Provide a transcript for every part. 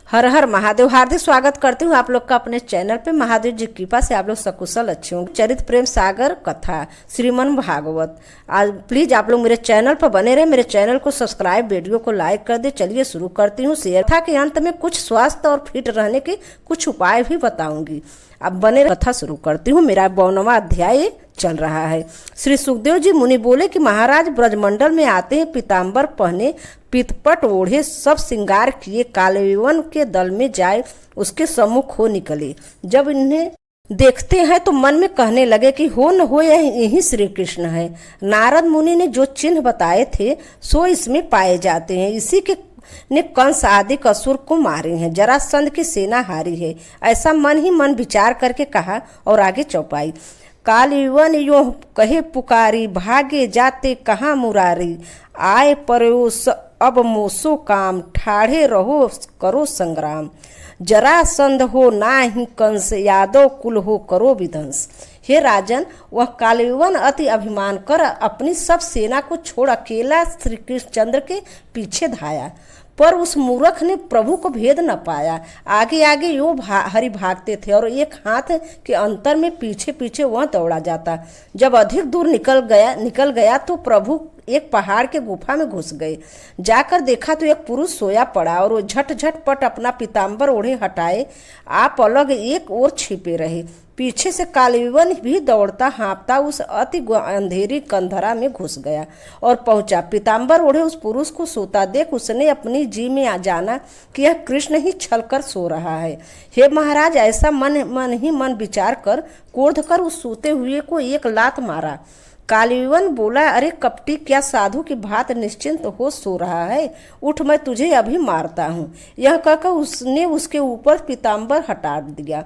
हर हर महादेव। हार्दिक स्वागत करती हूँ आप लोग का अपने चैनल पे। महादेव जी की कृपा से आप लोग सकुशल अच्छे होंगे। चरित्र प्रेम सागर कथा श्रीमन भागवत। आज प्लीज आप लोग मेरे चैनल पर बने रहे, मेरे चैनल को सब्सक्राइब, वीडियो को लाइक कर दे। चलिए शुरू करती हूँ। शेयर था कि अंत में कुछ स्वास्थ्य और फिट रहने के कुछ उपाय भी बताऊंगी। अब बने कथा शुरू करती हूँ। मेरा 52वां अध्याय चल रहा है। श्री सुखदेव जी मुनि बोले कि महाराज ब्रजमंडल में आते हैं, पीताम्बर पहने, पीतपट ओढ़े, सब श्रृंगार किए, कालयवन के दल में जाए उसके सम्मुख हो निकले। जब इन्हें देखते हैं तो मन में कहने लगे कि हो न हो यही श्री कृष्ण है। नारद मुनि ने जो चिन्ह बताए थे सो इसमें पाए जाते हैं। इसी के ने कंस आदि असुर को मारे हैं, जरासंध की सेना हारी है। ऐसा मन ही मन विचार करके कहा और आगे चौपाई। कालयवन यो कहे पुकारी, भागे जाते कहाँ मुरारी, आए परोस अब मोसो काम, ठाढ़े रहो करो संग्राम। जरासंध हो ना ही कंस, यादव कुल हो करो विध्वंस। हे राजन, वह कालयवन अति अभिमान कर अपनी सब सेना को छोड़ अकेला श्री कृष्णचंद्र के पीछे धाया, पर उस मूर्ख ने प्रभु को भेद न पाया। आगे आगे यो हरि भागते थे और एक हाथ के अंतर में पीछे पीछे वह दौड़ा जाता। जब अधिक दूर निकल गया तो प्रभु एक पहाड़ के गुफा में घुस गए। जाकर देखा तो एक पुरुष सोया पड़ा और वो झट पट अपना पीताम्बर ओढ़े हटाए आप अलग एक ओर छिपे रहे। पीछे से कालयवन भी दौड़ता हाँपता उस अति अंधेरी कंधरा में घुस गया और पहुंचा। पीताम्बर ओढ़े उस पुरुष को सोता देख उसने अपनी जी में आ जाना कि यह कृष्ण ही छलकर सो रहा है। हे महाराज, ऐसा मन ही मन विचार कर क्रोध कर उस सोते हुए को एक लात मारा। कालयवन बोला, अरे कपटी, क्या साधु की भांति निश्चिंत हो सो रहा है? उठ, मैं तुझे अभी मारता हूँ। यह कहकर उसने उसके ऊपर पीताम्बर हटा दिया।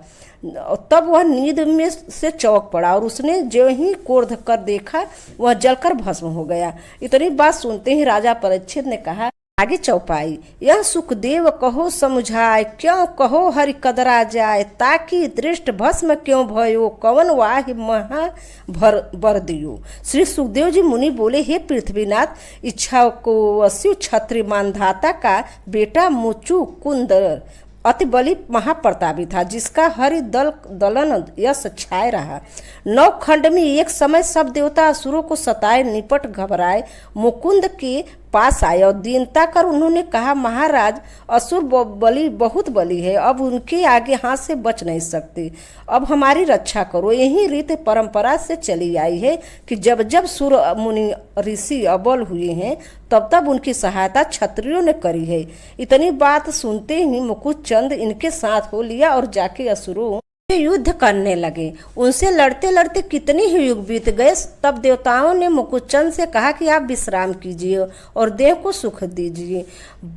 तब वह नींद में से चौंक पड़ा और उसने जो ही क्रोध कर देखा वह जलकर भस्म हो गया। इतनी बात सुनते ही राजा परीक्षित ने कहा। आगे चौपाई। यह सुखदेव कहो समझाए, क्यों कहो हरि कदरा जाए, ताकि दृष्ट भस्म क्यों भयो, कवन वाहि महा बर दियो। श्री सुखदेव जी मुनि बोले, हे पृथ्वीनाथ, इच्छा को वसु क्षत्रिय मानधाता का बेटा मुचु कुंदर अति बलि महाप्रतापी था, जिसका हरि दलन यश छाए रहा। 9 खंड में एक समय सब देवता असुरों को सताए निपट घबराए मुकुंद के पास आए और दीनता कर उन्होंने कहा, महाराज, असुर बलि बहुत बलि है, अब उनके आगे हाथ से बच नहीं सकते, अब हमारी रक्षा करो। यही रीत परंपरा से चली आई है कि जब जब सुर मुनि ऋषि अबल हुए हैं तब तब उनकी सहायता क्षत्रियों ने करी है। इतनी बात सुनते ही मुकुंद चंद इनके साथ हो लिया और जाके असुरों युद्ध करने लगे। उनसे लड़ते लड़ते कितनी ही युग बीत गए। तब देवताओं ने मुकुंदचंद से कहा कि आप विश्राम कीजिए और देह को सुख दीजिए।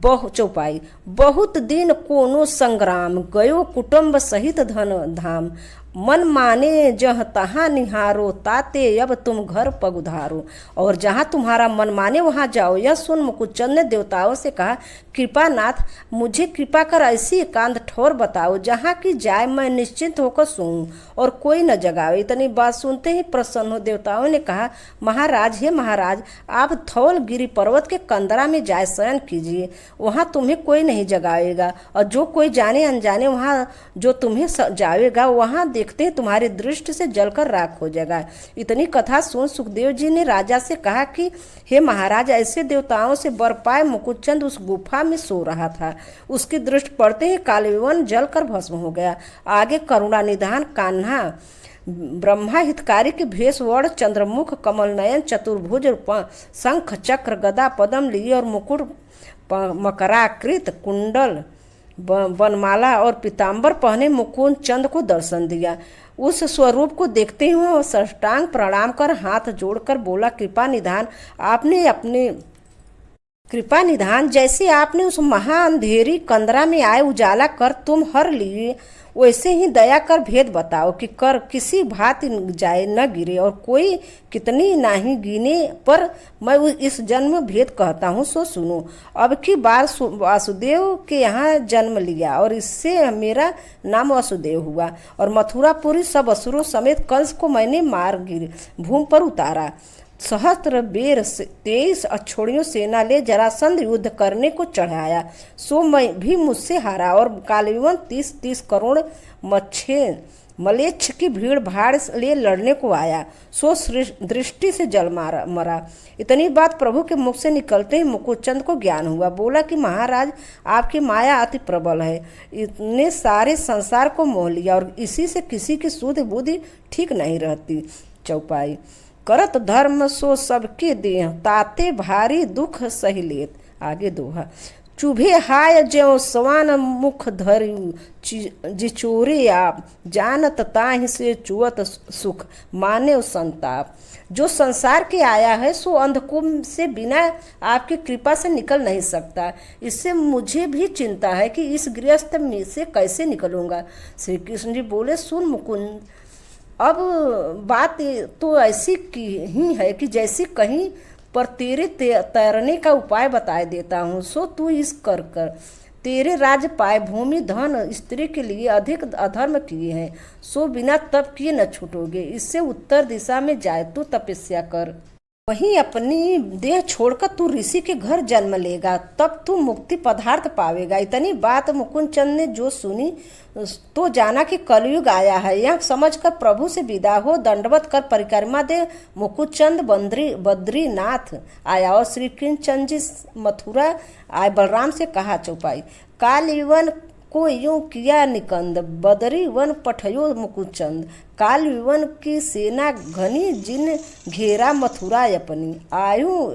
चौपाई। बहुत दिन कोनो संग्राम, गयो कुटुंब सहित धन धाम, मन माने जहाँ तहाँ निहारो, ताते अब तुम घर पगुधारो। और जहाँ तुम्हारा मन माने वहाँ जाओ। यह सुन मुकुंदचंद ने देवताओं से कहा, कृपानाथ, मुझे कृपा कर ऐसी एकांत ठौर बताओ जहाँ की जाए मैं निश्चिंत होकर सोऊं और कोई न जगावे। इतनी बात सुनते ही प्रसन्न हो देवताओं ने कहा, महाराज, हे महाराज, आप धौल गिरी पर्वत के कंदरा में जाए शयन कीजिए, वहाँ तुम्हें कोई नहीं जगावेगा, और जो कोई जाने अनजाने वहाँ जो तुम्हें जावेगा वहाँ देखते हैं तुम्हारी दृष्टि से जलकर राख हो जाएगा। इतनी कथा सुन सुखदेव जी ने राजा से कहा कि हे महाराज, ऐसे देवताओं से बर पाए मुकुंदचंद उस गुफा में सो रहा था। उसकी दृष्टि पड़ते ही कालयवन जलकर भस्म हो गया। आगे करुणा निधान कान्हा ब्रह्मा हितकारी के भेष वर्ण, चंद्रमुख, कमल नयन, चतुर्भुज, शंख चक्र गदा पद्म लिए और मुकुट मकराकृत कुंडल बनमाला और पीताम्बर पहने मुकुंद चंद को दर्शन दिया। उस स्वरूप को देखते हुए साष्टांग प्रणाम कर हाथ जोड़कर बोला, कृपा निधान, जैसे आपने उस महा अंधेरी कंदरा में आए उजाला कर तुम हर लिए, वैसे ही दया कर भेद बताओ कि कर किसी भांति जाए न गिरे और कोई कितनी नहीं गिने पर मैं इस जन्म भेद कहता हूँ सो सुनो। अब की बार वासुदेव के यहाँ जन्म लिया और इससे मेरा नाम वासुदेव हुआ और मथुरापुरी सब असुरों समेत कंस को मैंने मार गिर भूमि पर उतारा। सहस्त्र बेर से 23 अक्षौहिणी सेना ले जरासंध युद्ध करने को चढ़ाया। सो मैं भी मुझसे हारा और कालविवन 30 करोड़ मलेच्छ की भीड़ भाड़ ले लड़ने को आया। सो दृष्टि से जल मरा। इतनी बात प्रभु के मुख से निकलते ही मुकुटचंद को ज्ञान हुआ। बोला कि महाराज, आपकी माया अति प्रबल है, इतने सारे संसार को मोह लिया और इसी से किसी की सुध बुद्धि ठीक नहीं रहती। चौपाई। करत धर्म सो सबके देह, ताते भारी दुख सही लेत। आगे दोहा। चुभे हाय ज्यों स्वान मुख धरि, जिचोरे आप जानत ताहि से चुअत सुख, माने संताप। जो संसार के आया है सो अंधकुंभ से बिना आपकी कृपा से निकल नहीं सकता। इससे मुझे भी चिंता है कि इस गृहस्थ में से कैसे निकलूंगा। श्री कृष्ण जी बोले, सुन मुकुंद, अब बात तो ऐसी की ही है कि जैसी कहीं पर तेरे तैरने का उपाय बता देता हूँ। सो तू इस कर तेरे राज पाए, भूमि धन स्त्री के लिए अधिक अधर्म किए हैं, सो बिना तप किए न छूटोगे। इससे उत्तर दिशा में जाए तू तपस्या कर, वहीं अपनी देह छोड़कर तू ऋषि के घर जन्म लेगा, तब तू मुक्ति पदार्थ पावेगा। इतनी बात मुकुंदचंद ने जो सुनी तो जाना कि कलयुग आया है। यह समझकर प्रभु से विदा हो दंडवत कर परिक्रमा दे मुकुंदचंद बद्रीनाथ आया और श्री कृष्णचंद जी मथुरा आए। बलराम से कहा, चौपाई। कालयुवन को यूं किया निकंद, बदरी वन पठयो मुकुंदचंद। कालविवन की सेना घनी, जिन घेरा मथुरा अपनी। आयु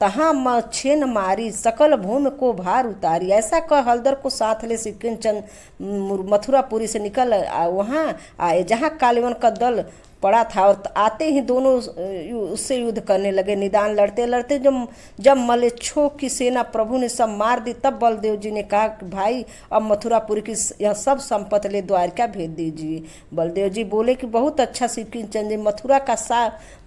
तहाँ मछेन मारी, सकल भूमि को भार उतारी। ऐसा कह हलदर को साथ ले श्री कृष्णचंद मथुरापुरी से निकल वहाँ आए जहाँ कालविवन का दल पड़ा था और आते ही दोनों उससे युद्ध करने लगे। निदान लड़ते लड़ते जब मलेच्छों की सेना प्रभु ने सब मार दी, तब बलदेव जी ने कहा कि भाई, अब मथुरापुरी की यह सब संपत्ति ले द्वारका भेज दीजिए। बलदेव जी बोले कि बहुत अच्छा श्री कृष्णचंद जी, मथुरा का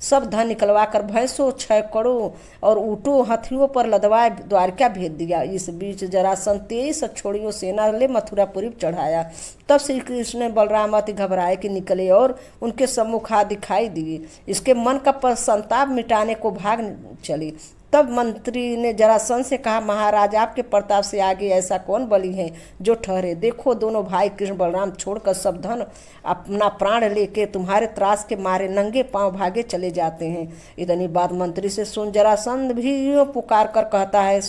सब धन निकलवा कर भैंसों, छकड़ों और ऊँटों हाथियों पर लदवाए द्वारका भेज दिया। इस बीच जरासंध 23 अक्षौहिणी सेना ले मथुरापुरी चढ़ाया। तब श्री कृष्ण ने बलराम अति घबराए कि निकले और उनके सम्मुख हाथ दिखाई दिए। इसके मन का संताप मिटाने को भाग चली। तब मंत्री ने जरासंध से कहा, महाराज, आपके प्रताप से आगे ऐसा कौन बलि है जो ठहरे। देखो, दोनों भाई कृष्ण बलराम छोड़कर सब धन अपना प्राण लेके तुम्हारे त्रास के मारे नंगे पांव भागे चले जाते हैं। इतनी बात मंत्री से सुन जरासंध भी यूं पुकार कर कहता है,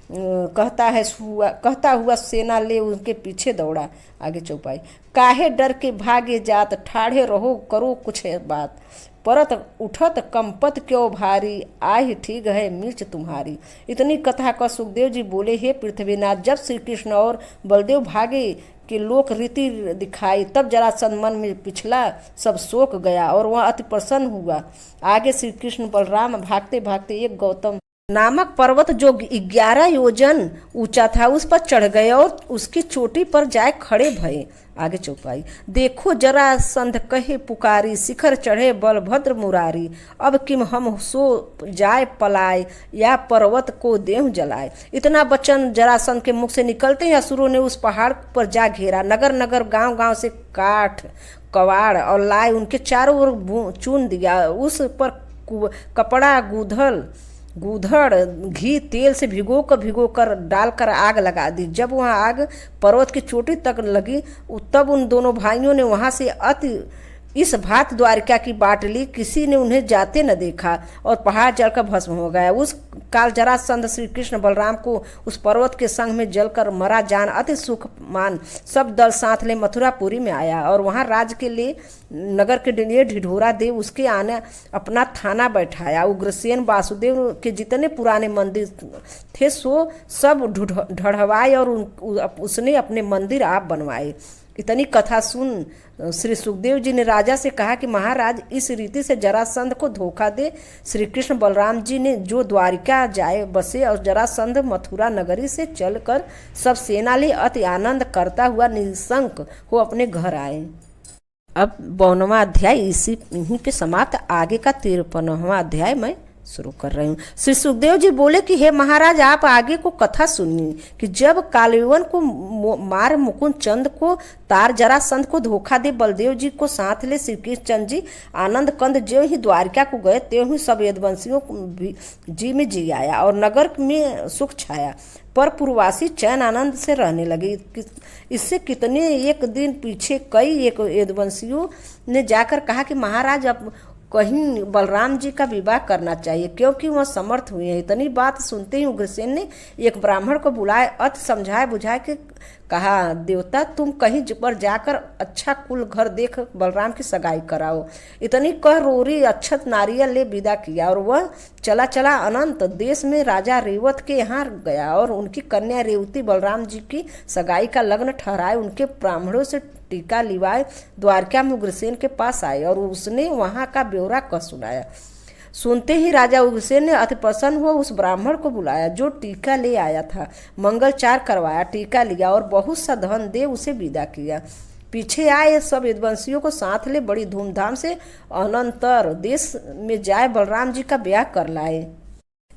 कहता हुआ सेना ले उनके पीछे दौड़ा। आगे चौपाई। काहे डर के भागे जात, ठाढ़े रहो करो कुछ बात। परत उठत कंपत क्यों भारी, आहि ठीक है मिर्च तुम्हारी। इतनी कथा का सुखदेव जी बोले, हे पृथ्वीनाथ, जब श्री कृष्ण और बलदेव भागे कि लोक रीति दिखाई, तब जरासंध मन में पिछला सब शोक गया और वह अति प्रसन्न हुआ। आगे श्री कृष्ण बलराम भागते भागते एक गौतम नामक पर्वत जो 11 योजन ऊंचा था उस पर चढ़ गए और उसकी चोटी पर जाए खड़े भये। आगे चौपाई। देखो जरासंध कहे पुकारी, शिखर चढ़े बलभद्र मुरारी। अब किम हम सो जाए पलाए, या पर्वत को देहु जलाए। इतना वचन जरासंध के मुख से निकलते ही असुरों ने उस पहाड़ पर जा घेरा। नगर नगर गांव गांव से काठ कवाड़ और लाए उनके चारों ओर चून दिया। उस पर कपड़ा गूधड़ घी तेल से भिगोकर डालकर आग लगा दी। जब वह आग पर्वत की चोटी तक लगी, तब उन दोनों भाइयों ने वहां से अति इस भात द्वारिका की बाट ली, किसी ने उन्हें जाते न देखा और पहाड़ जलकर भस्म हो गया। उस काल जरासंध श्री कृष्ण बलराम को उस पर्वत के संग में जलकर मरा जान अति सुख मान सब दल साथ ले मथुरापुरी में आया और वहां राज के लिए नगर के लिए ढिढोरा देव उसके आने अपना थाना बैठाया। उग्रसेन वासुदेव के जितने पुराने मंदिर थे सो सब ढढ़वाए और उसने अपने मंदिर आप बनवाए। इतनी कथा सुन श्री सुखदेव जी ने राजा से कहा कि महाराज, इस रीति से जरासंध को धोखा दे श्री कृष्ण बलराम जी ने जो द्वारिका जाए बसे और जरासंध मथुरा नगरी से चलकर सब सेना ले अति आनंद करता हुआ निशंक हो अपने घर आए। अब 52वां अध्याय इसी पे समाप्त। आगे का 53वां अध्याय मैं शुरू कर रही हूँ। श्री सुखदेव जी बोले कि हे महाराज, आप आगे को कथा सुनिए कि जब कालयवन को मार मुकुंद चंद को तार जरासंध को धोखा दे बलदेव जी को साथ ले श्री कृष्ण चंद जी आनंद कंद ज्यों ही द्वारिका को गए त्यों ही सब यदुवंशियों जी में जी आया और नगर में सुख छाया। पर पूर्ववासी चैन आनंद से रहने लगे। इससे कितने एक दिन पीछे कई एक यदुवंशियों ने जाकर कहा कि महाराज, अब कहीं बलराम जी का विवाह करना चाहिए क्योंकि वह समर्थ हुए हैं। इतनी बात सुनते ही उग्रसेन ने एक ब्राह्मण को बुलाए अति समझाए बुझाए के कहा, देवता तुम कहीं पर जाकर अच्छा कुल घर देख बलराम की सगाई कराओ। इतनी कह रोरी अक्षत नारियल ले विदा किया और वह चला चला अनंत देश में राजा रेवत के यहाँ गया और उनकी कन्या रेवती बलराम जी की सगाई का लग्न ठहराए उनके ब्राह्मणों से टीका लिवाए द्वारका में उग्रसेन के पास आए और उसने वहां का ब्यौरा कह सुनाया। सुनते ही राजा उग्रसेन ने अति प्रसन्न हुआ उस ब्राह्मण को बुलाया जो टीका ले आया था, मंगलचार करवाया, टीका लिया और बहुत सा धन दे उसे विदा किया। पीछे आए सब यदुवंशियों को साथ ले बड़ी धूमधाम से अनंतर देश में जाए बलराम जी का ब्याह कर लाए।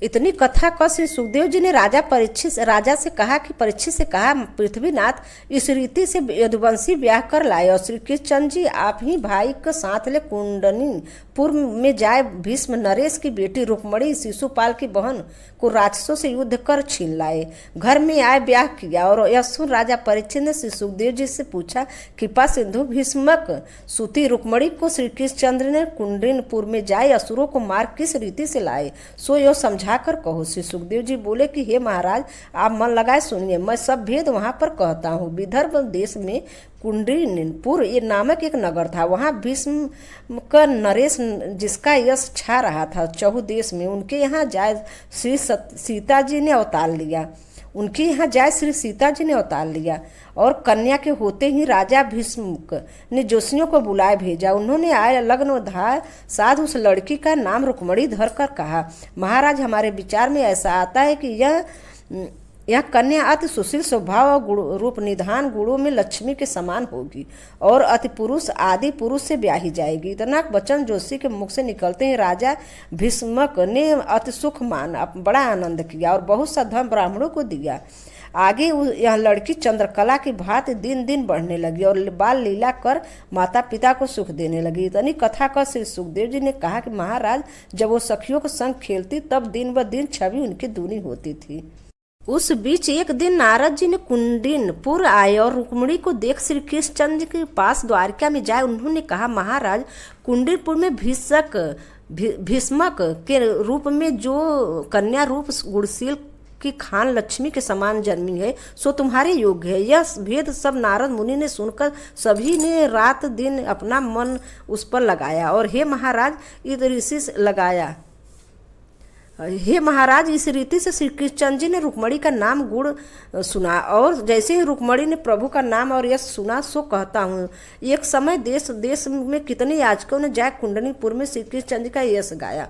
इतनी कथा कह श्री सुखदेव जी ने राजा से कहा कि परीक्षित से कहा, पृथ्वीनाथ इस रीति से यदुवंशी ब्याह कर लाए और श्री कृष्ण जी आप ही भाई के साथ ले कुंडनीपुर में जाए भीष्म नरेश की बेटी रुक्मणी शिशुपाल की बहन को राक्षसों से युद्ध कर छीन लाए। घर में आए ब्याह किया और यह सुन राजा परीक्षित ने श्री सुखदेव जी से पूछा, कृपा सिंधु भीष्मक सुती रुक्मणी को श्री कृष्णचंद्र ने कुंडनीपुर में जाए असुरों को मार किस रीति से लाए, सो यो समझा कर कहो। श्री सुखदेव जी बोले कि हे महाराज, आप मन लगाए सुनिए, मैं सब भेद वहां पर कहता हूँ। विदर्भ देश में कुंडनीपुर ये नामक एक नगर था। वहां भीष्म का नरेश जिसका यश छा रहा था चहु देश में, उनके यहाँ जाए श्री सीता जी ने अवतार लिया। उनके यहाँ जाए श्री सीता जी ने अवतार लिया और कन्या के होते ही राजा भीष्म ने जोशियों को बुलाए भेजा। उन्होंने आए लग्न धार साध उस लड़की का नाम रुक्मणी धर कर कहा, महाराज हमारे विचार में ऐसा आता है कि यह कन्या अति सुशील स्वभाव और रूप निधान गुणों में लक्ष्मी के समान होगी और अति पुरुष आदि पुरुष से ब्याही जाएगी। इतना वचन जोशी के मुख से निकलते ही राजा भीष्मक ने अति सुख मान बड़ा आनंद किया और बहुत सा धन ब्राह्मणों को दिया। आगे यह लड़की चंद्रकला की भांति दिन दिन बढ़ने लगी और बाल लीला कर माता पिता को सुख देने लगी। इतनी कथा कर श्री सुखदेव जी ने कहा कि महाराज, जब वो सखियों के संग खेलती तब दिन ब दिन छवि उनकी दूनी होती थी। उस बीच एक दिन नारद जी ने कुंडनीपुर आए और रुक्मणी को देख श्री कृष्णचंद्र के पास द्वारिका में जाए। उन्होंने कहा, महाराज कुंडनीपुर में भीष्मक के रूप में जो कन्या रूप गुणशील की खान लक्ष्मी के समान जन्मी है सो तुम्हारे योग्य है। यह भेद सब नारद मुनि ने सुनकर सभी ने रात दिन अपना मन उस पर लगाया और हे महाराज इस रीति से श्री कृष्ण जी ने रुक्मणी का नाम गुण सुना और जैसे ही रुक्मणी ने प्रभु का नाम और यश सुना सो कहता हूँ, एक समय देश देश में कितने याचकों ने जाए कुंडनीपुर में श्री कृष्ण जी का यश गाया।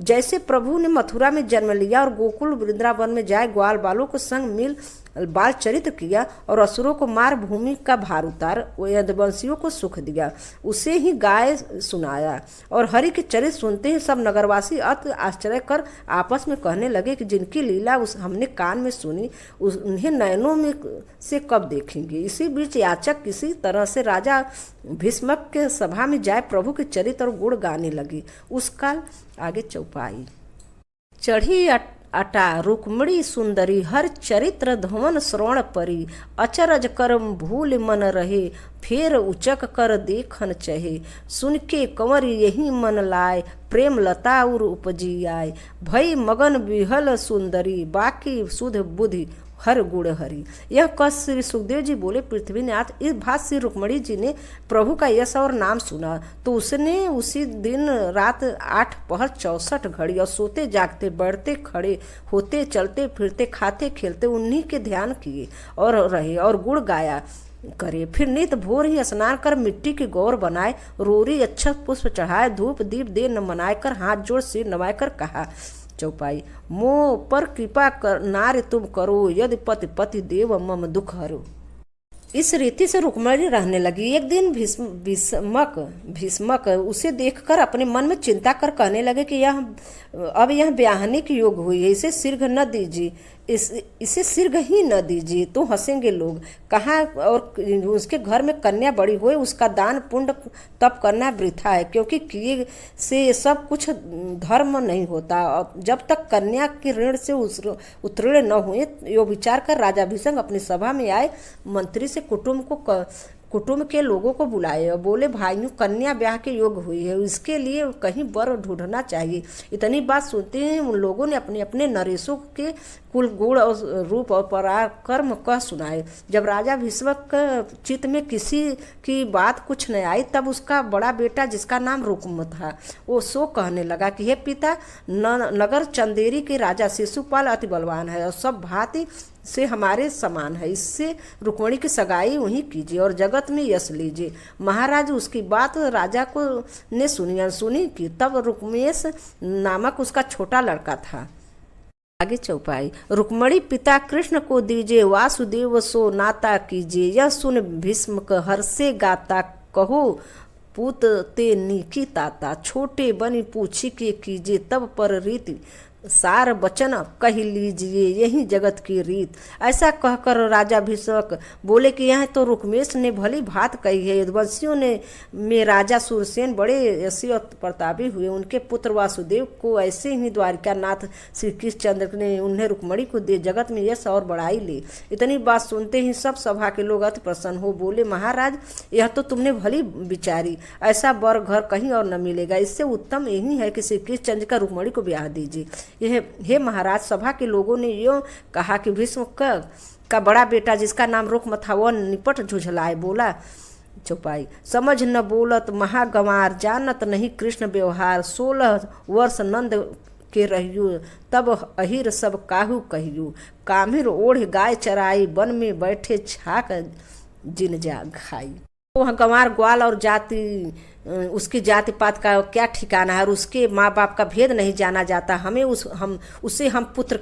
जैसे प्रभु ने मथुरा में जन्म लिया और गोकुल वृंदावन में जाए ग्वाल बालों को संग मिल बाल चरित्र किया और असुरों को मार भूमि का भार उतार यदुवंशियों को सुख दिया, उसे ही गाय सुनाया। और हरि के चरित्र सुनते ही सब नगरवासी अति आश्चर्य कर आपस में कहने लगे कि जिनकी लीला हमने कान में सुनी उन्हें नयनों में से कब देखेंगे। इसी बीच याचक किसी तरह से राजा भीष्मक के सभा में जाए प्रभु के चरित्र और गुण गाने लगी। उस काल आगे चौपाई चढ़ी अटा रुक्मणी सुंदरी हर चरित्र धवन श्रवण परी अचरज कर भूल मन रहे फेर उचक कर देखन चहे सुन के कंवर यही मन लाए प्रेम लता उर उपजी आए भई मगन विहल सुंदरी बाकी सुध बुद्धि हर गुण हरि। यह कह श्री सुखदेव जी बोले, पृथ्वीनाथ इस बात श्री रुक्मणी जी ने प्रभु का यश और नाम सुना तो उसने उसी दिन रात 8 पहर 64 घड़ी और सोते जागते बढ़ते खड़े होते चलते फिरते खाते खेलते उन्हीं के ध्यान किए और रहे और गुण गाया करे। फिर नित भोर ही स्नान कर मिट्टी की गौर बनाए रोरी अक्षत पुष्प चढ़ाए धूप दीप दे न मनाए कर हाथ जोड़ सिर नवाए कर कहा। चौपाई मोह पर कृपा कर नार्य तुम करो यदि पति पति देव मम दुख हरो। इस रीति से रुक्मिणी रहने लगी। एक दिन भीष्मक उसे देखकर अपने मन में चिंता कर कहने लगे कि अब यह ब्याहने की योग हुई है, इसे शीघ्र न दीजिए, इसे शीघ्र ही न दीजिए तो हंसेंगे लोग। कहाँ और उसके घर में कन्या बड़ी होए, उसका दान पुण्य तप करना वृथा है, क्योंकि किए से सब कुछ धर्म नहीं होता। जब तक कन्या के ऋण से उत्तीर्ण न हुए, यो विचार कर राजा भीष्म अपनी सभा में आए मंत्री से कुटुंब के लोगों को बुलाए और बोले, भाइयों, कन्या ब्याह के योग्य हुई है, इसके लिए कहीं वर ढूंढना चाहिए। इतनी बात सुनते ही उन लोगों ने अपने अपने नरेशों के कुल गुण और रूप और पराक्रम कह सुनाए। जब राजा भीष्मक चित्त में किसी की बात कुछ न आई, तब उसका बड़ा बेटा, जिसका नाम रुक्म था, वो सो कहने लगा कि हे पिता, नगर चंदेरी के राजा शिशुपाल अति बलवान है और सब भांति से हमारे समान है, इससे रुक्मिणी की सगाई वहीं कीजिए और जगत में यश लीजिए। महाराज उसकी बात राजा को ने सुनी कि तब रुक्मेश नामक उसका छोटा लड़का था। आगे चौपाई। रुक्मिणी, पिता कृष्ण को दीजिए, वासुदेव सो नाता कीजिए, यह सुन भीष्म हर्षे गाता, कहो पूत ते नीकी ताता, छोटे बनी पूछी के कीजिए, तब पर रीति सार वचन कह लीजिए, यही जगत की रीत। ऐसा कहकर राजा भीष्मक बोले कि यह तो रुक्मेश ने भली बात कही है। यदुवंशियों में राजा सूरसेन बड़े यशी और प्रतापी हुए, उनके पुत्र वासुदेव को ऐसे ही द्वारिका नाथ श्री कृष्णचंद्र ने उन्हें रुक्मिणी को दे जगत में यश और बढ़ाई ले। इतनी बात सुनते ही सब सभा के लोग अति प्रसन्न हो बोले, महाराज, यह तो तुमने भली विचारी, ऐसा वर घर कहीं और न मिलेगा, इससे उत्तम यही है कि श्री कृष्णचंद्र का रुक्मिणी को ब्याह दीजिए। हे महाराज, सभा के लोगों ने यूं कहा कि भीष्म का बड़ा बेटा, जिसका नाम रुक्म था, वह निपट झुझलाए बोला। चौपाई। समझ न बोलत महागंवार, जानत नहीं कृष्ण व्यवहार, 16 वर्ष नंद के रहियो, तब अहिर सब काहू कहियो, कामिर ओढ़ गाय चराई, वन में बैठे छाक जिन जा खाई। वह गंवार ग्वाल और जाति, उसकी जाति पात का क्या ठिकाना है, और उसके माँ बाप का भेद नहीं जाना जाता। हमें उसे हम पुत्र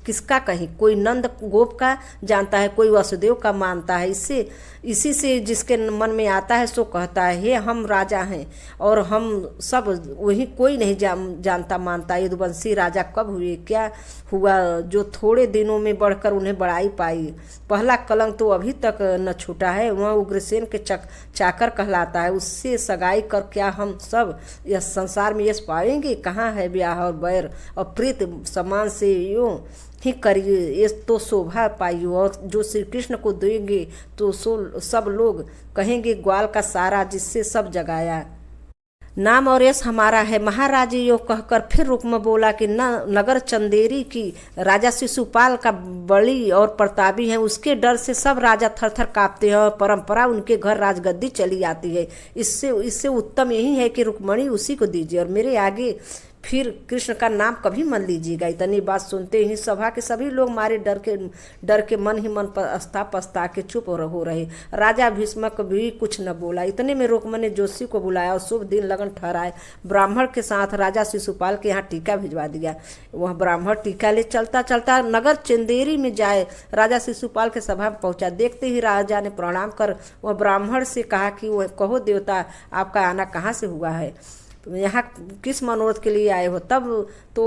किसका कहीं, कोई नंद गोप का जानता है, कोई वसुदेव का मानता है। इसी से जिसके मन में आता है सो कहता है, हे हम राजा हैं और हम सब वही, कोई नहीं जानता मानता। यदुवंशी राजा कब हुए, क्या हुआ जो थोड़े दिनों में बढ़कर उन्हें बड़ाई पाई। पहला कलंक तो अभी तक न छूटा है, वह उग्रसेन के चाकर कहलाता है। उससे सगाई कर क्या हम सब यह संसार में यश पाएंगे। कहाँ है ब्याह और बैर और प्रीत समान से यूं ही करिए, ये तो शोभा पाइयो, और जो श्री कृष्ण को देंगे तो सब लोग कहेंगे ग्वाल का सारा, जिससे सब जगाया। नाम और यश हमारा है। महाराज यो कहकर फिर रुक्म बोला कि नगर चंदेरी की राजा शिशुपाल का बड़ी और प्रतापी है, उसके डर से सब राजा थर थर कांपते हैं और परंपरा उनके घर राजगद्दी चली आती है। इससे उत्तम यही है कि रुक्मिणी उसी को दीजिए और मेरे आगे फिर कृष्ण का नाम कभी मन लीजिएगा। इतनी बात सुनते ही सभा के सभी लोग मारे डर के मन ही मन पछता के चुप हो रहे। राजा भीष्मक भी कुछ न बोला। इतने में रुक्मिणी ने जोशी को बुलाया और शुभ दिन लगन ठहराए ब्राह्मण के साथ राजा शिशुपाल के यहाँ टीका भिजवा दिया। वह ब्राह्मण टीका ले चलता चलता नगर चंदेरी में जाए राजा शिशुपाल के सभा में पहुंचा। देखते ही राजा ने प्रणाम कर वह ब्राह्मण से कहा कि वह कहो देवता, आपका आना कहाँ से हुआ है, यहाँ किस मनोरथ के लिए आए हो। तब तो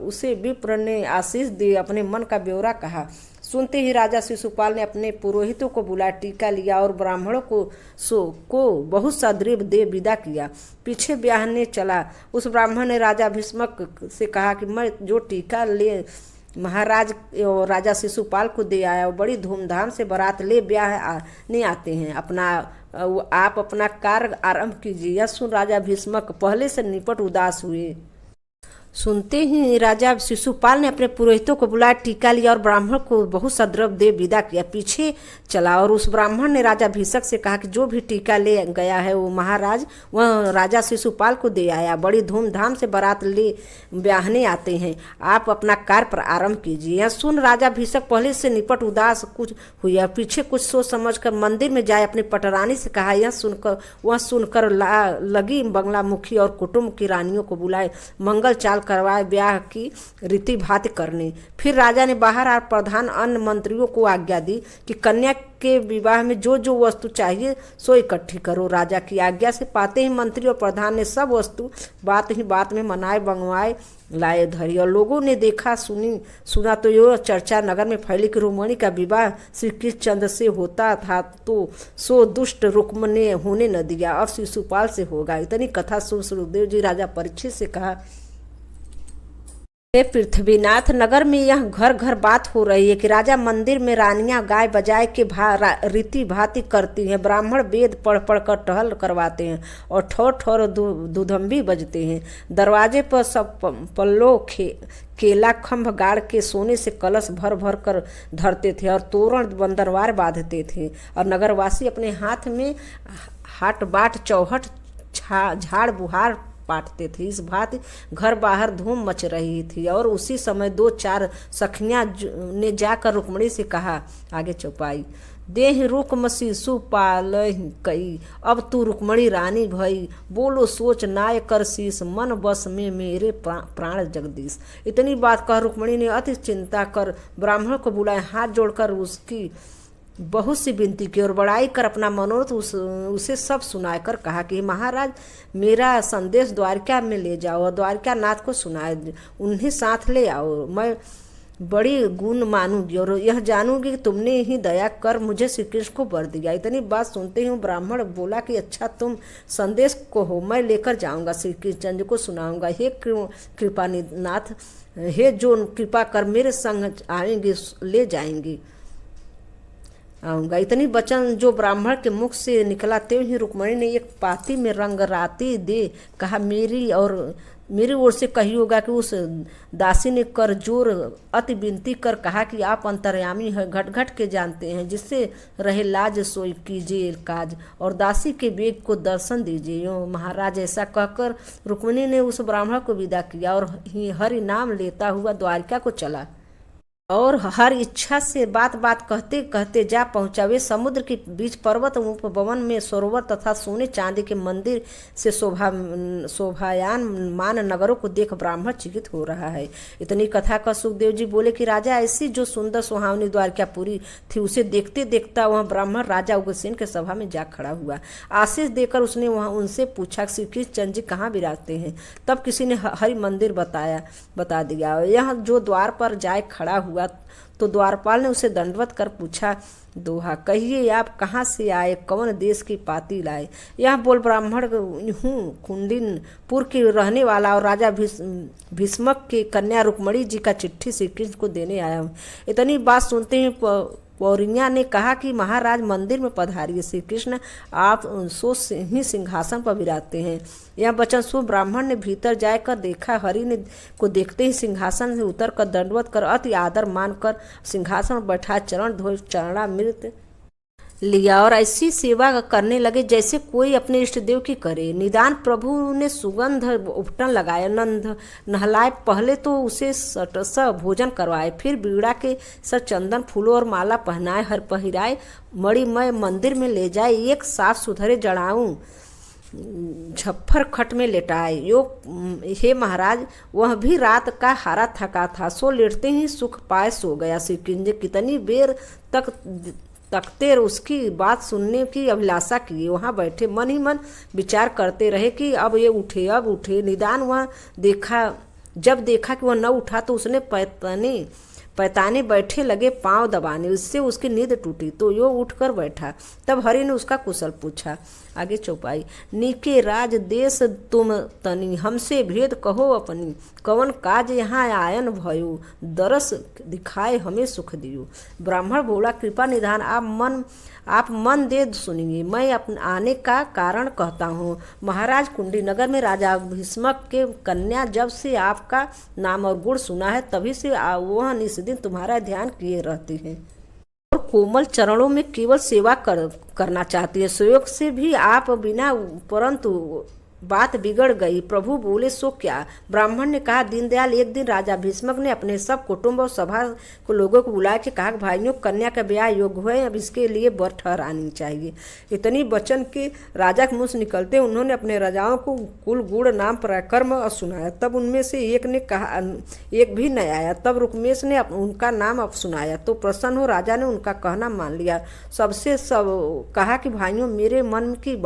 उसे विप्र ने आशीष दी, अपने मन का ब्यौरा कहा। सुनते ही राजा शिशुपाल ने अपने पुरोहितों को बुलाया, टीका लिया और ब्राह्मणों को बहुत सा द्रव्य दे विदा किया। पीछे ब्याहने चला। उस ब्राह्मण ने राजा भीष्मक से कहा कि मैं जो टीका ले महाराज और राजा शिशुपाल को दे आया, और बड़ी धूमधाम से बारात ले ब्याह नहीं आते हैं, आप अपना कार्य आरंभ कीजिए। यह सुन राजा भीष्मक पहले से निपट उदास हुए। सुनते ही राजा शिशुपाल ने अपने पुरोहितों को बुलाया, टीका लिया और ब्राह्मण को बहुत सा द्रव्य दे विदा किया। पीछे चला और उस ब्राह्मण ने राजा भीष्मक से कहा कि जो भी टीका ले गया है वो महाराज वह राजा शिशुपाल को दे आया। बड़ी धूमधाम से बारात ले ब्याहने आते हैं, आप अपना कार्य पर आरंभ कीजिए। यह सुन राजा भीष्मक पहले से निपट उदास कुछ हुआ। पीछे कुछ सोच समझ कर मंदिर में जाए अपनी पटरानी से कहा। वह सुनकर लगी बंगला मुखी और कुटुंब की रानियों को बुलाए, मंगल चाल साल करवाए ब्याह की रीति भांति करनी। फिर राजा ने बाहर और प्रधान अन्य मंत्रियों को आज्ञा दी कि कन्या के विवाह में जो जो वस्तु चाहिए सो इकट्ठी करो। राजा की आज्ञा से पाते ही मंत्री और प्रधान ने सब वस्तु बात ही बात में मनाए मंगवाए लाए धरी। और लोगों ने देखा सुना तो यह चर्चा नगर में फैली कि रुक्मिणी का विवाह श्री कृष्णचंद्र से होता था, तो सो दुष्ट रुक्म ने होने न दिया, अब शिशुपाल से होगा। इतनी कथा सुन सुखदेव जी राजा परीक्षित से कहा, हे पृथ्वीनाथ, नगर में यह घर घर बात हो रही है कि राजा मंदिर में रानियां गाय बजाए के रीति भांति करती हैं, ब्राह्मण वेद पढ़ पढ़ कर टहल करवाते हैं और ठौर ठौर दुधम्बी बजते हैं। दरवाजे पर सब पल्लो केला खंभ गाड़ के सोने से कलश भर भर कर धरते थे और तोरण बंदरवार बांधते थे। और नगरवासी अपने हाथ में हाट बाट चौहट झाड़ बुहार पाटते थे। इस भांति घर बाहर धूम मच रही थी। और उसी समय 2-4 सखियां ने जाकर रुक्मिणी से कहा, आगे चौपाई, देह रुक्म शिशु पाल कई, अब तू रुक्मिणी रानी भई, बोलो सोच नाय कर शीस, मन बस में मेरे प्राण जगदीश। इतनी बात कह रुक्मिणी ने अति चिंता कर ब्राह्मण को बुलाए, हाथ जोड़कर उसकी बहुत सी विनती की और बड़ाई कर अपना मनोरथ उसे सब सुनाकर कहा कि महाराज, मेरा संदेश द्वारका में ले जाओ और द्वारका नाथ को सुनाए, उन्हें साथ ले आओ। मैं बड़ी गुण मानूंगी और यह जानूंगी कि तुमने ही दया कर मुझे श्री कृष्ण को वर दिया। इतनी बात सुनते ही ब्राह्मण बोला कि अच्छा, तुम संदेश को हो, मैं लेकर जाऊंगा, श्री कृष्णचंद्र को सुनाऊंगा। हे कृपानाथ, हे जो कृपा कर मेरे संग आएंगे ले जाएंगे आऊँगा। इतनी वचन जो ब्राह्मण के मुख से निकला, त्यों ही रुक्मिणी ने एक पाती में रंगराती दे कहा, मेरी ओर से कहिएगा कि उस दासी ने कर जोर अति विनती कर कहा कि आप अंतर्यामी है, घट घट के जानते हैं, जिससे रहे लाज सोई कीजिए काज, और दासी के वेग को दर्शन दीजिए। यो महाराज, ऐसा कहकर रुक्मिणी ने उस ब्राह्मण को विदा किया और हरि नाम लेता हुआ द्वारिका को चला। और हर इच्छा से बात बात कहते कहते जा पहुंचा। वे समुद्र के बीच पर्वत उपवन में सरोवर तथा सोने चांदी के मंदिर से शोभायान मान नगरों को देख ब्राह्मण चकित हो रहा है। इतनी कथा का सुखदेव जी बोले कि राजा, ऐसी जो सुंदर सुहावनी द्वारकापुरी थी, उसे देखते देखता वह ब्राह्मण राजा उग्रसेन के सभा में जा खड़ा हुआ। आशीष देकर उसने वहाँ उनसे पूछा, श्री कृष्णचंद्र जी कहाँ विराजते हैं? तब किसी ने हरि मंदिर बता दिया। यह जो द्वार पर जाए खड़ा हुआ तो द्वारपाल ने उसे दंडवत कर पूछा, दोहा कहिए, आप कहाँ से आए, कौन देश की पाती लाए? यह बोल ब्राह्मण हूँ, कुंडिनपुर के रहने वाला और राजा भीष्मक की कन्या रुक्मिणी जी का चिट्ठी श्री कृष्ण को देने आया हूँ। इतनी बात सुनते ही पौरिया ने कहा कि महाराज, मंदिर में पधारिए, श्री कृष्ण आप सो ही सिंहासन पर विराजते हैं। यह वचन सुन ब्राह्मण ने भीतर जाकर देखा। हरि ने को देखते ही सिंहासन से उतर कर दंडवत कर अति आदर मानकर सिंहासन पर बैठा, चरण धोए चरणामृत लिया और ऐसी सेवा करने लगे जैसे कोई अपने इष्ट देव की करे। निदान प्रभु ने सुगंध उपटन लगाया, नंद नहलाए, पहले तो उसे सटस भोजन करवाए, फिर बीड़ा के सर चंदन फूलों और माला पहनाए, हर पहिराए, मणिमय मंदिर में ले जाए, एक साफ सुथरे जड़ाऊं झफ्फर खट में लेटाए। हे महाराज, वह भी रात का हारा थका था, सो लेटते ही सुख पाए सो गया। श्री कृष्ण कितनी देर तक तकते उसकी बात सुनने की अभिलाषा की वहाँ बैठे मन ही मन विचार करते रहे कि अब ये उठे, अब उठे। निदान वह जब देखा कि वह न उठा तो उसने पैताने बैठे लगे पांव दबाने। उससे उसकी नींद टूटी तो यो उठकर बैठा। तब हरि ने उसका कुशल पूछा। आगे चौपाई, नीके राज देश तुम तनी, हमसे भेद कहो अपनी, कवन काज यहाँ आयन भयो, दरस दिखाए हमें सुख दियो। ब्राह्मण बोला, कृपा निधान आप मन दे सुनिए, मैं अपने आने का कारण कहता हूँ। महाराज, कुंडीनगर में राजा भीष्मक के कन्या जब से आपका नाम और गुण सुना है, तभी से वह निस्दिन तुम्हारा ध्यान किए रहती है और कोमल चरणों में केवल सेवा करना चाहती है। सुयोग से भी आप बिना, परंतु बात बिगड़ गई। प्रभु बोले, सो क्या? ब्राह्मण ने कहा, दीनदयाल, एक दिन राजा भीष्मक ने अपने सब कुटुंब और सभा को लोगों को बुला के कहा, भाइयों, कन्या का ब्याह योग्य है, अब इसके लिए वर ठहरानी चाहिए। इतनी वचन के राजा के मुंह से निकलते उन्होंने अपने राजाओं को कुल गुण नाम पराक्रम और सुनाया। तब उनमें से एक ने कहा, एक भी न आया। तब रुक्मेश ने उनका नाम अब सुनाया तो प्रसन्न हो राजा ने उनका कहना मान लिया। सबसे सब कहा कि भाइयों, मेरे मन की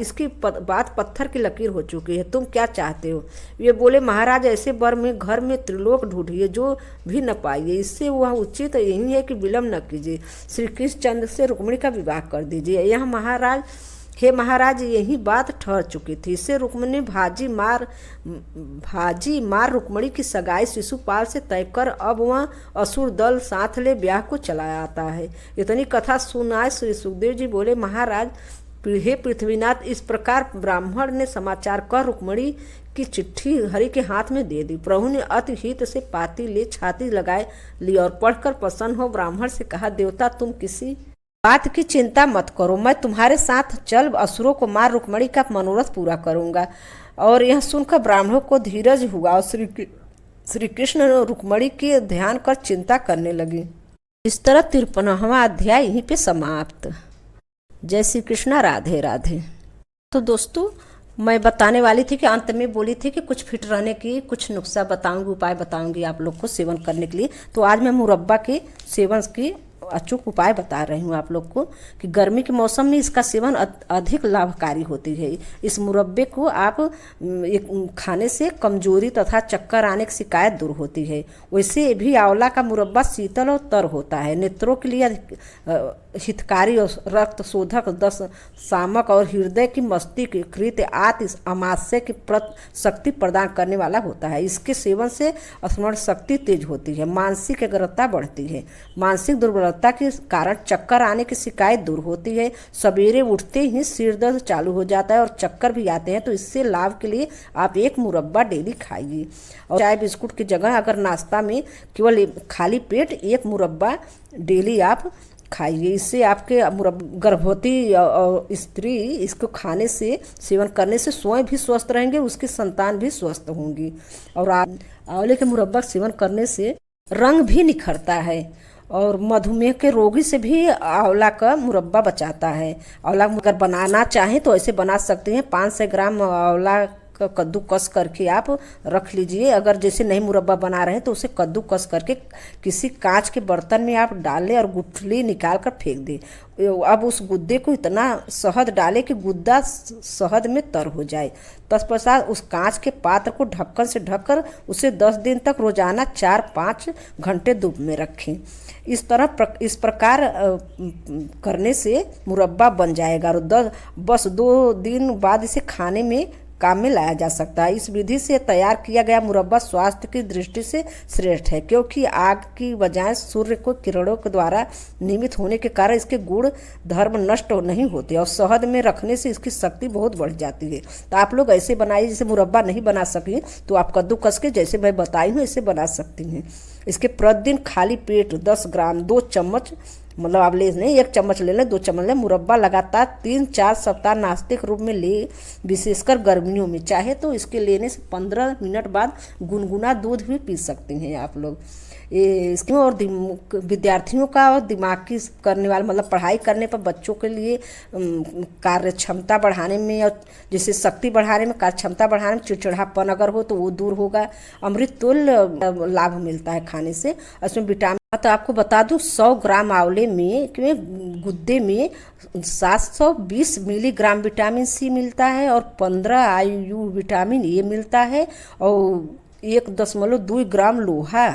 इसकी बात पत्थर की लकीर हो चुकी है, तुम क्या चाहते हो? ये बोले, महाराज, ऐसे वर में घर में त्रिलोक ढूंढिए जो भी न पाइए, इससे वह उचित यही है कि विलम्ब न कीजिए, श्री कृष्णचंद्र से रुक्मिणी का विवाह कर दीजिए। यह महाराज, हे महाराज, यही बात ठहर चुकी थी। इससे रुक्मिणी भाजी मार रुक्मिणी की सगाई शिशुपाल से तय कर अब वह असुर दल साथ ले ब्याह को चला आता है। इतनी कथा सुनाए श्री सुखदेव जी बोले, महाराज, हे पृथ्वीनाथ, इस प्रकार ब्राह्मण ने समाचार कर रुक्मिणी की चिट्ठी हरि के हाथ में दे दी। प्रभु ने अति हित से पाती ले छाती लगाए ली और पढ़कर प्रसन्न हो ब्राह्मण से कहा, देवता, तुम किसी बात की चिंता मत करो, मैं तुम्हारे साथ चल असुरों को मार रुक्मिणी का मनोरथ पूरा करूंगा। और यह सुनकर ब्राह्मणों को धीरज हुआ और श्री कृष्ण रुक्मिणी के ध्यान कर चिंता करने लगी। इस तरह 53वां अध्याय यहीं पे समाप्त। जय श्री कृष्णा, राधे राधे। तो दोस्तों, मैं बताने वाली थी कि अंत में बोली थी कि कुछ फिट रहने की कुछ नुस्खा बताऊंगी, उपाय बताऊंगी आप लोग को सेवन करने के लिए। तो आज मैं मुरब्बा के सेवन की अचूक उपाय बता रही हूँ आप लोग को कि गर्मी के मौसम में इसका सेवन अधिक लाभकारी होती है। इस मुरब्बे को आप खाने से कमजोरी तथा चक्कर आने की शिकायत दूर होती है। वैसे भी आंवला का मुरब्बा शीतल और तर होता है, नेत्रों के लिए हितकारी और रक्त शोधक, दस शामक और हृदय की मस्तिष्क आत अमाशय की शक्ति प्रदान करने वाला होता है। इसके सेवन से स्मरण शक्ति तेज होती है, मानसिक एकाग्रता बढ़ती है, मानसिक दुर्बलता के कारण चक्कर आने की शिकायत दूर होती है, सवेरे उठते ही सिर दर्द चालू हो जाता है और चक्कर भी आते हैं। तो इससे लाभ के लिए आप एक मुरब्बा डेली खाइए। और चाय बिस्कुट की जगह अगर नाश्ता में केवल खाली पेट एक मुरब्बा डेली आप खाइए। इससे आपके गर्भवती स्त्री इसको खाने से, सेवन करने से स्वयं भी स्वस्थ रहेंगे, उसकी संतान भी स्वस्थ होंगी। और आंवले के मुरब्बा सेवन करने से रंग भी निखरता है और मधुमेह के रोगी से भी आंवला का मुरब्बा बचाता है। आंवला अगर बनाना चाहें तो ऐसे बना सकते हैं। 500 ग्राम आंवला कद्दूकस करके आप रख लीजिए। अगर जैसे नहीं मुरब्बा बना रहे हैं तो उसे कद्दूकस करके किसी कांच के बर्तन में आप डाल लें और गुठली निकाल कर फेंक दें। अब उस गुद्दे को इतना शहद डालें कि गुद्दा शहद में तर हो जाए। तत्पश्चात उस कांच के पात्र को ढक्कन से ढककर उसे 10 दिन तक रोजाना 4-5 घंटे धूप में रखें। इस प्रकार करने से मुरब्बा बन जाएगा और बस 2 दिन बाद इसे खाने में काम में लाया जा सकता है। इस विधि से तैयार किया गया मुरब्बा स्वास्थ्य की दृष्टि से श्रेष्ठ है, क्योंकि आग की बजाय सूर्य को किरणों के द्वारा निर्मित होने के कारण इसके गुण धर्म नष्ट नहीं होते और शहद में रखने से इसकी शक्ति बहुत बढ़ जाती है। तो आप लोग ऐसे बनाइए। जैसे मुरब्बा नहीं बना सके तो आप कद्दूकस के जैसे मैं बताई हूँ ऐसे बना सकती हैं। इसके प्रतिदिन खाली पेट 10 ग्राम 2 चम्मच, मतलब आप ले नहीं 1 चम्मच ले लें, 2 चम्मच लें, मुरब्बा लगातार 3-4 सप्ताह नाश्ते के रूप में ले, विशेषकर गर्मियों में। चाहे तो इसके लेने से 15 मिनट बाद गुनगुना दूध भी पी सकते हैं आप लोग। इसके और विद्यार्थियों का और दिमाग की करने वाले, मतलब पढ़ाई करने पर बच्चों के लिए कार्य क्षमता बढ़ाने में और जैसे शक्ति बढ़ाने में, कार्य क्षमता बढ़ाने में, चिड़चिड़ापन अगर हो तो वो दूर होगा। अमृत तुल्य लाभ मिलता है खाने से। इसमें विटामिन, तो आपको बता दूं 100 ग्राम आंवले में गुद्दे में 720 मिलीग्राम विटामिन सी मिलता है और 15 आयु विटामिन ए मिलता है और 1.2 ग्राम लोहा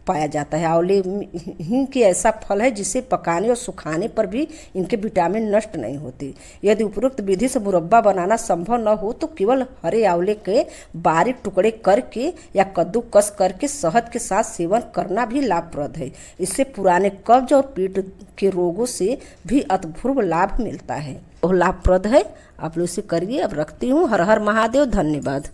पाया जाता है। आंवले ही के ऐसा फल है जिसे पकाने और सुखाने पर भी इनके विटामिन नष्ट नहीं होते। यदि उपरोक्त विधि से मुरब्बा बनाना संभव न हो तो केवल हरे आंवले के बारीक टुकड़े करके या कद्दूकस करके शहद के साथ सेवन करना भी लाभप्रद है। इससे पुराने कब्ज और पेट के रोगों से भी अभूतपूर्व लाभ मिलता है। वो लाभप्रद है, आप लोग इसे करिए। अब रखती हूँ। हर हर महादेव। धन्यवाद।